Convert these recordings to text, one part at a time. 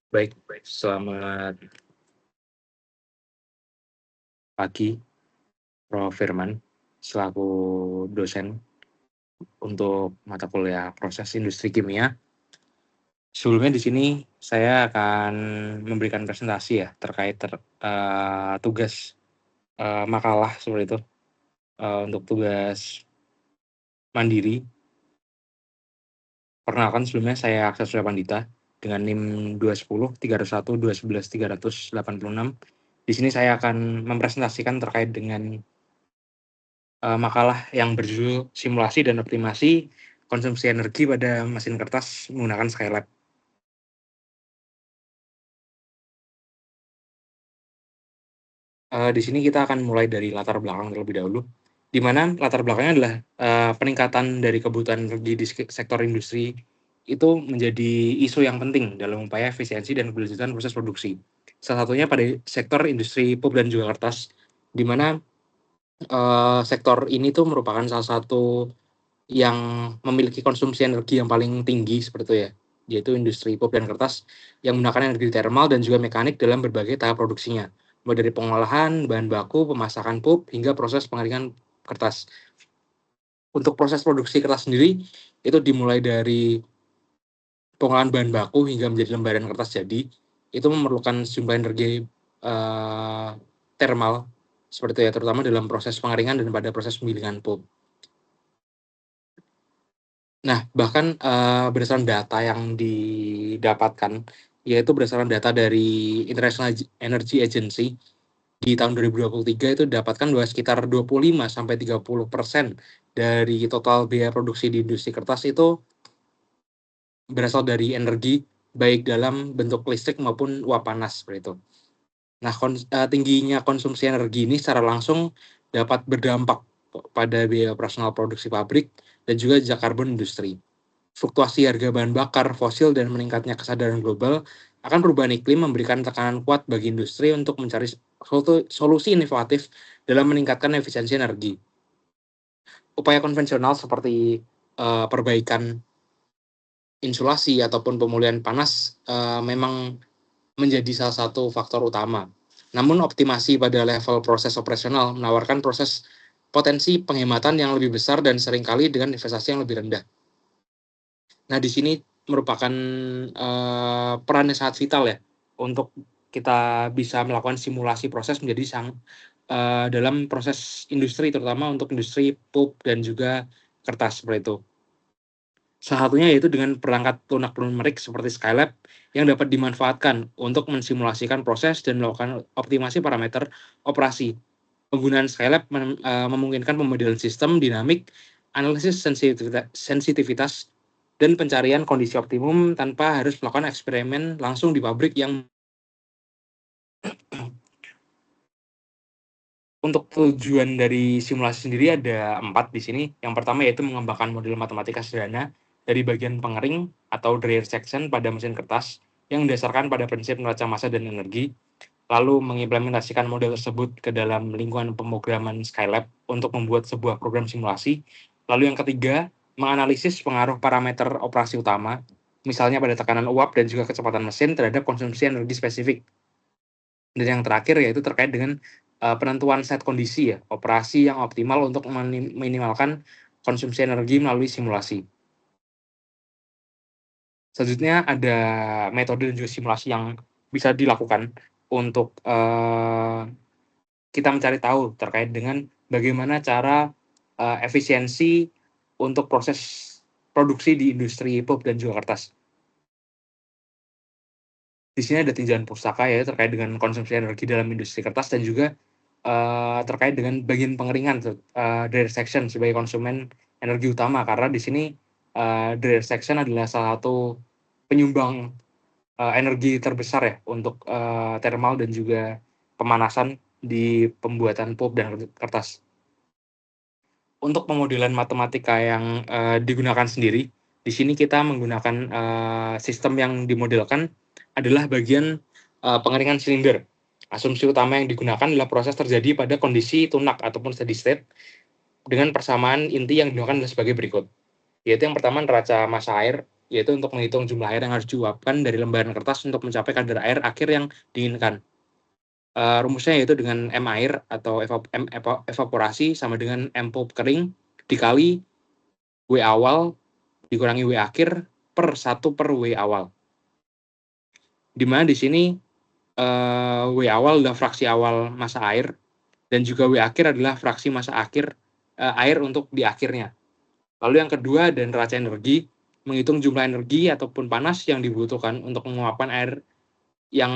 Baik, selamat pagi, Prof. Firman, selaku dosen untuk mata kuliah Proses Industri Kimia. Sebelumnya di sini saya akan memberikan presentasi ya terkait tugas makalah seperti itu untuk tugas mandiri. Perkenalkan sebelumnya saya Aksa Surya Pandita dengan NIM 210 301 211 386. Di sini saya akan mempresentasikan terkait dengan makalah yang berjudul Simulasi dan Optimasi Konsumsi Energi pada Mesin Kertas menggunakan Skylab. Di sini kita akan mulai dari latar belakang terlebih dahulu, di mana latar belakangnya adalah peningkatan dari kebutuhan energi di sektor industri itu menjadi isu yang penting dalam upaya efisiensi dan keberlanjutan proses produksi. Salah satunya pada sektor industri pulp dan juga kertas, di mana sektor ini tuh merupakan salah satu yang memiliki konsumsi energi yang paling tinggi seperti itu ya, yaitu industri pulp dan kertas yang menggunakan energi termal dan juga mekanik dalam berbagai tahap produksinya, mulai dari pengolahan, bahan baku, pemasakan pulp, hingga proses pengeringan kertas. Untuk proses produksi kertas sendiri, itu dimulai dari pengolahan bahan baku hingga menjadi lembaran kertas jadi, itu memerlukan sejumlah energi termal, seperti itu ya, terutama dalam proses pengeringan dan pada proses penggilingan pulp. Nah, bahkan berdasarkan data yang didapatkan, yaitu berdasarkan data dari International Energy Agency, di tahun 2023 itu didapatkan bahwa sekitar 25-30% dari total biaya produksi di industri kertas itu berasal dari energi, baik dalam bentuk listrik maupun uap panas, seperti itu. Nah, tingginya konsumsi energi ini secara langsung dapat berdampak pada biaya operasional produksi pabrik dan juga jejak karbon industri. Fluktuasi harga bahan bakar fosil dan meningkatnya kesadaran global akan perubahan iklim memberikan tekanan kuat bagi industri untuk mencari solusi inovatif dalam meningkatkan efisiensi energi. Upaya konvensional seperti perbaikan insulasi ataupun pemulihan panas memang menjadi salah satu faktor utama. Namun optimasi pada level proses operasional menawarkan proses potensi penghematan yang lebih besar dan seringkali dengan investasi yang lebih rendah. Nah, di sini merupakan peran yang sangat vital ya untuk kita bisa melakukan simulasi proses menjadi dalam proses industri, terutama untuk industri pulp dan juga kertas seperti itu. Salah satunya yaitu dengan perangkat lunak numerik seperti Skylab yang dapat dimanfaatkan untuk mensimulasikan proses dan melakukan optimasi parameter operasi. Penggunaan Skylab memungkinkan pemodelan sistem dinamik, analisis sensitivitas, dan pencarian kondisi optimum tanpa harus melakukan eksperimen langsung di pabrik yang untuk tujuan dari simulasi sendiri ada 4 di sini. Yang pertama yaitu mengembangkan model matematika sederhana dari bagian pengering atau dryer section pada mesin kertas yang didasarkan pada prinsip neraca massa dan energi, lalu mengimplementasikan model tersebut ke dalam lingkungan pemrograman Skylab untuk membuat sebuah program simulasi. Lalu yang ketiga, menganalisis pengaruh parameter operasi utama, misalnya pada tekanan uap dan juga kecepatan mesin terhadap konsumsi energi spesifik. Dan yang terakhir yaitu terkait dengan penentuan set kondisi ya, operasi yang optimal untuk meminimalkan konsumsi energi melalui simulasi. Selanjutnya ada metode dan juga simulasi yang bisa dilakukan untuk kita mencari tahu terkait dengan bagaimana cara efisiensi untuk proses produksi di industri pulp dan juga kertas. Di sini ada tinjauan pustaka ya terkait dengan konsumsi energi dalam industri kertas dan juga terkait dengan bagian pengeringan dryer section sebagai konsumen energi utama, karena di sini dryer section adalah salah satu penyumbang energi terbesar ya untuk thermal dan juga pemanasan di pembuatan pulp dan kertas. Untuk pemodelan matematika yang digunakan sendiri, di sini kita menggunakan sistem yang dimodelkan adalah bagian pengeringan silinder. Asumsi utama yang digunakan adalah proses terjadi pada kondisi tunak ataupun steady state dengan persamaan inti yang digunakan adalah sebagai berikut. Yaitu yang pertama neraca massa air, yaitu untuk menghitung jumlah air yang harus diuapkan dari lembaran kertas untuk mencapai kadar air akhir yang diinginkan. Rumusnya yaitu dengan M air atau evaporasi sama dengan M pulp kering dikali W awal dikurangi W akhir per 1 per W awal. Di mana di sini W awal adalah fraksi awal massa air dan juga W akhir adalah fraksi massa akhir air untuk di akhirnya. Lalu yang kedua dan neraca energi, menghitung jumlah energi ataupun panas yang dibutuhkan untuk menguapkan air yang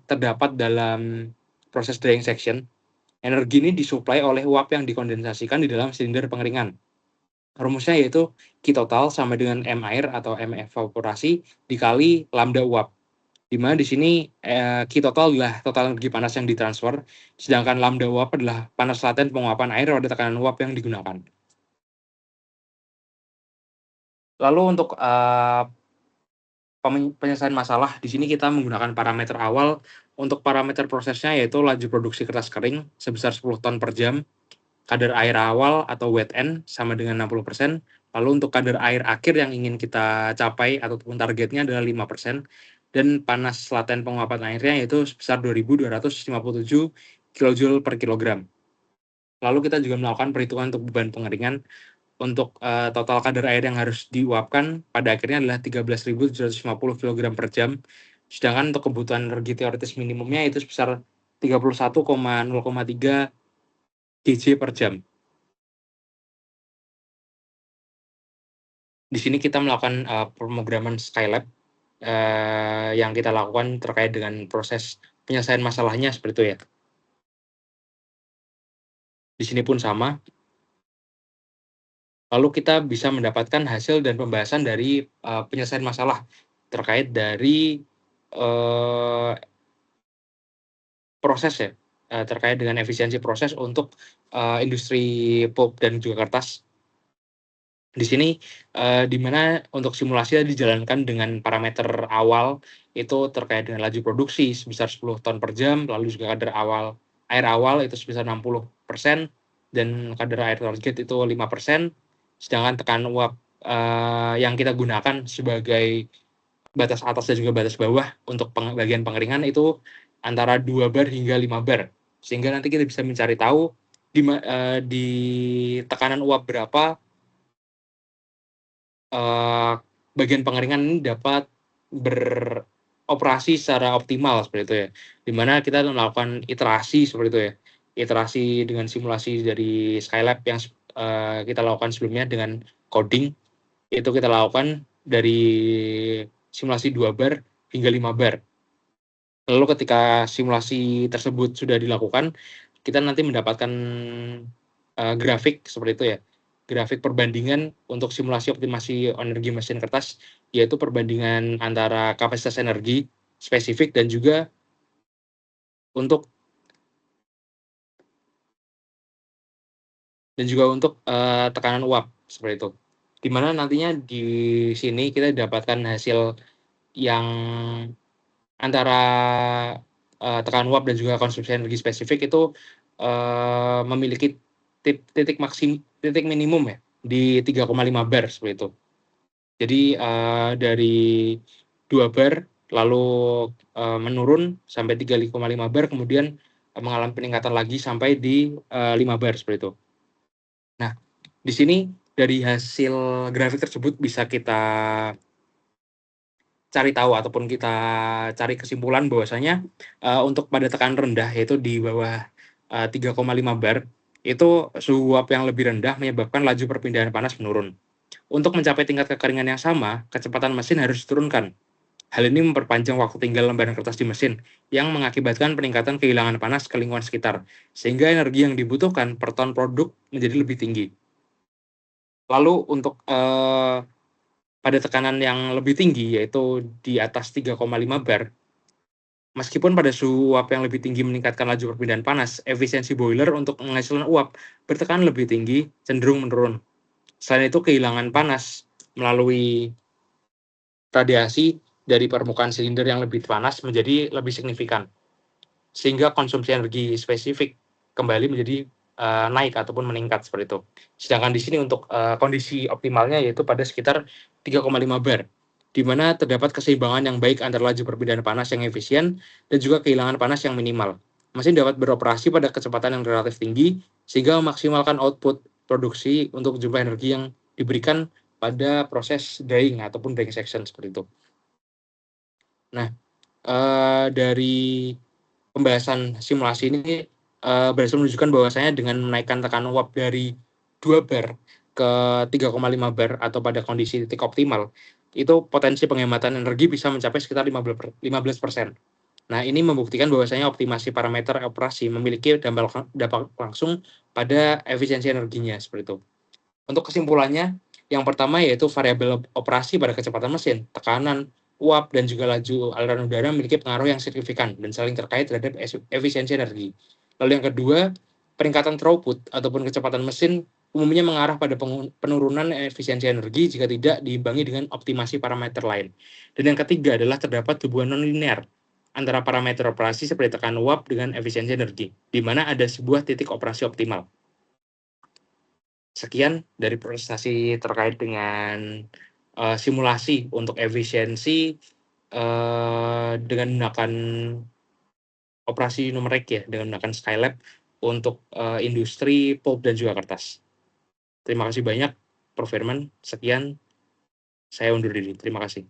terdapat dalam proses drying section. Energi ini disuplai oleh uap yang dikondensasikan di dalam silinder pengeringan. Rumusnya yaitu Q total sama dengan M air atau M evaporasi dikali lambda uap. Di mana di sini Q total adalah total energi panas yang ditransfer, sedangkan lambda uap adalah panas laten penguapan air pada tekanan uap yang digunakan. Lalu untuk penyelesaian masalah, di sini kita menggunakan parameter awal. Untuk parameter prosesnya yaitu laju produksi kertas kering sebesar 10 ton per jam, kadar air awal atau wet end sama dengan 60%, lalu untuk kadar air akhir yang ingin kita capai ataupun targetnya adalah 5%, dan panas laten penguapan airnya yaitu sebesar 2.257 kJ per kilogram. Lalu kita juga melakukan perhitungan untuk beban pengeringan. Untuk total kadar air yang harus diuapkan pada akhirnya adalah 13.750 kg per jam, sedangkan untuk kebutuhan energi teoritis minimumnya itu sebesar 31,0,3 GJ per jam. Di sini kita melakukan pemrograman Skylab yang kita lakukan terkait dengan proses penyelesaian masalahnya seperti itu ya. Di sini pun sama. Lalu kita bisa mendapatkan hasil dan pembahasan dari penyelesaian masalah terkait dari proses ya, terkait dengan efisiensi proses untuk industri pulp dan juga kertas. Di sini di mana untuk simulasi dijalankan dengan parameter awal itu terkait dengan laju produksi sebesar 10 ton per jam, lalu juga kadar air awal itu sebesar 60% dan kadar air target itu 5%, sedangkan tekanan uap yang kita gunakan sebagai batas atas dan juga batas bawah untuk bagian pengeringan itu antara 2 bar hingga 5 bar. Sehingga nanti kita bisa mencari tahu di tekanan uap berapa bagian pengeringan ini dapat beroperasi secara optimal seperti itu ya. Di mana kita melakukan iterasi seperti itu ya. Iterasi dengan simulasi dari Skylab yang kita lakukan sebelumnya dengan coding, itu kita lakukan dari simulasi 2 bar hingga 5 bar. Lalu ketika simulasi tersebut sudah dilakukan, kita nanti mendapatkan grafik seperti itu ya. Grafik perbandingan untuk simulasi optimasi energi mesin kertas, yaitu perbandingan antara kapasitas energi spesifik dan juga untuk tekanan uap seperti itu. Di mana nantinya di sini kita dapatkan hasil yang antara tekanan uap dan juga konsumsi energi spesifik itu memiliki titik minimum ya di 3,5 bar seperti itu. Jadi dari 2 bar lalu menurun sampai 3,5 bar, kemudian mengalami peningkatan lagi sampai di 5 bar seperti itu. Nah, di sini dari hasil grafik tersebut bisa kita cari tahu ataupun kita cari kesimpulan bahwasanya untuk pada tekanan rendah yaitu di bawah 3,5 bar itu suhu uap yang lebih rendah menyebabkan laju perpindahan panas menurun. Untuk mencapai tingkat kekeringan yang sama, kecepatan mesin harus diturunkan. Hal ini memperpanjang waktu tinggal lembaran kertas di mesin yang mengakibatkan peningkatan kehilangan panas ke lingkungan sekitar, sehingga energi yang dibutuhkan per ton produk menjadi lebih tinggi. Lalu untuk pada tekanan yang lebih tinggi, yaitu di atas 3,5 bar, meskipun pada suhu uap yang lebih tinggi meningkatkan laju perpindahan panas, efisiensi boiler untuk menghasilkan uap bertekanan lebih tinggi cenderung menurun. Selain itu, kehilangan panas melalui radiasi dari permukaan silinder yang lebih panas menjadi lebih signifikan, sehingga konsumsi energi spesifik kembali menjadi naik ataupun meningkat seperti itu. Sedangkan di sini untuk kondisi optimalnya yaitu pada sekitar 3,5 bar. di mana terdapat keseimbangan yang baik antara laju perpindahan panas yang efisien dan juga kehilangan panas yang minimal. Mesin dapat beroperasi pada kecepatan yang relatif tinggi, sehingga memaksimalkan output produksi untuk jumlah energi yang diberikan pada proses drying ataupun drying section seperti itu. Nah, dari pembahasan simulasi ini berhasil menunjukkan bahwasanya dengan menaikkan tekanan uap dari 2 bar ke 3,5 bar atau pada kondisi titik optimal, itu potensi penghematan energi bisa mencapai sekitar 15%. Nah, ini membuktikan bahwasanya optimasi parameter operasi memiliki dampak langsung pada efisiensi energinya seperti itu. Untuk kesimpulannya, yang pertama yaitu variabel operasi pada kecepatan mesin, tekanan, uap, dan juga laju aliran udara memiliki pengaruh yang signifikan dan saling terkait terhadap efisiensi energi. Lalu yang kedua, peningkatan throughput ataupun kecepatan mesin umumnya mengarah pada penurunan efisiensi energi jika tidak diimbangi dengan optimasi parameter lain. Dan yang ketiga adalah terdapat hubungan non-linear antara parameter operasi seperti tekanan uap dengan efisiensi energi, di mana ada sebuah titik operasi optimal. Sekian dari presentasi terkait dengan simulasi untuk efisiensi dengan menggunakan operasi numerik ya, dengan menggunakan Skylab untuk industri pulp dan juga kertas. Terima kasih banyak, Prof. Firman. Sekian, saya undur diri. Terima kasih.